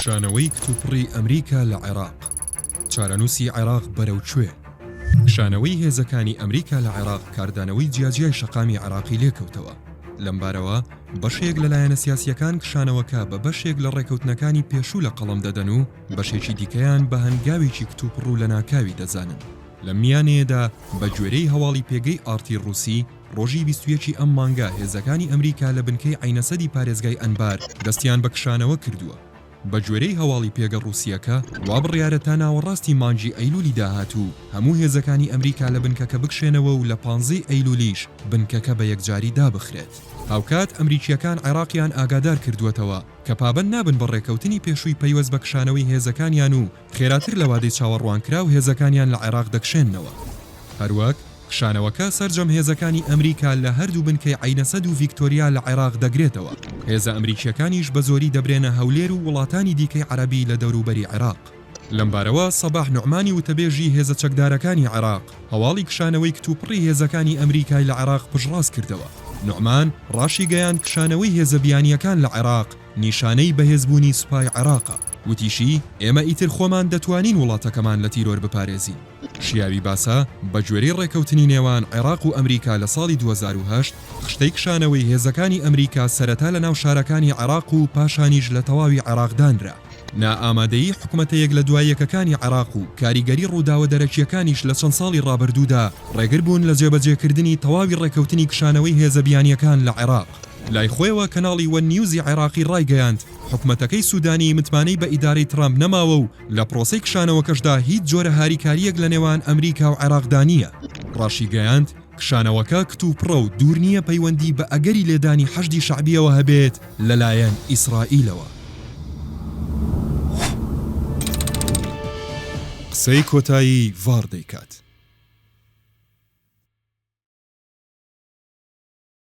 شانەوەی کتوپڕی ئەمریکا لە عێراق، چارەنووسی عێراق بەرەوکوێ. شانەوەی هێزەکانی ئەمریکا لە عێراق کاردانەوەی جیاجیای شەقامی عێراقی لێکەوتەوە. لەمبارەوە بەشێک لەلایەنە سیاسیەکان کشانەوەکە بە بەشێک لە ڕێکەوتنەکانی پێشوو لە قەڵەم دەدەن و بەشێکی دیکەیان بە هەنگاوێکی کتوپڕ و لە ناکاوی دەزانن. لە میانەیەدا بە گوێرەی هەواڵی پێگەی ئارتی ڕووسی ڕۆژی 21 ئەم مانگا هێزەکانی ئەمریکا لە بنکەی عینەسەدی پارێزگای ئەنبار دەستیان بە کشانەوە کردووە. بە گوێرەی هەواڵی پێگە ڕووسیەکە وا بڕیارە تا ناوەڕاستی مانگی ئەیلولی داهاتوو هەموو هێزەکانی ئەمریکا لە بنکەکە بکشێنەوە و لە 15 ئەیلولیش بنکەکە بە یەکجاری دابخرێت. هاوکات ئەمریکیەکان عێراقیان ئاگادار کردووەتەوە کە پابەند نابن بە ڕێکەوتنی پێشووی پەیوەست بە کشانەوەی هێزەکانیان و خێراتر لە وادەی چاوەڕوانکرا و هێزەکانیان لە عێراق دەکشێننەوە. هەروەک کشانەوەکە سەرجەم هێزەکانی ئەمریکا لە هەردوو بنکەی عینەسەد و ڤیکتۆریا لە عێراق دەگرێتەوە. هێزە ئەمریکیەکانیش بە زۆری دەبرێنە هەولێر و وڵاتانی دیکەی عەرەبی لە دەوروبەری عێراق. لەمبارەوە سەباح نوعمانی وتەبێژی هێزە چەکدارەکانی عێراق هەواڵی کشانەوەی کتوپڕی هێزەکانی ئەمریکای لە عێراق پشڕاست کردەوە. نوعمان ڕاشی گەیاند کشانەوەی هێزە بیانیەکان لە عێراق نیشانەی بەهێزبوونی سوپای عێراقە. وتیشی ئێمە ئیتر خۆمان دەتوانین وڵاتەکەمان لە تیرۆر بپارێزین. شیاوی باسا بە گوێرەی ڕێکەوتنی نێوان عێراق و ئەمریکا لە ساڵی 2008 خشتەی کشانەوەی هێزەکانی ئەمریکا سەرەتا لە ناو شارەکانی عێراق و پاشانیش لە تەواوی عێراقدانرا. نائامادەیی حکومەتەیەک لە دوایەکەکانی عێراق و کاریگەری ڕووداوە دەرەکیەکانیش لە چەند ساڵی ڕابردوودا ڕێگر بوون لە جێبەجێکردنی تەواوی ڕێکەوتنی کشانەوەی هێزە بیانیەکان لە عێراق. لای خۆیەوە کەناڵی وەن نیوزی عێراقی ڕایگەیاند حکومەتەکەی سوودانی متمانەی بە ئیدارەی ترامپ نەماوە و لە پرۆسەی کشانەوەکەشدا هیچ جۆرە هاریکاریەک لە نێوان ئەمریکا و عێراقدا نییە. ڕاشی گەیاند کشانەوەکە کتوپڕە و دوور نییە پەیوەندی بە ئەگەری لێدانی حەشدی شەعبیەوە هەبێت لەلایەن ئیسرائیلەوە. قسەی کۆتایی ڤار دەیکات.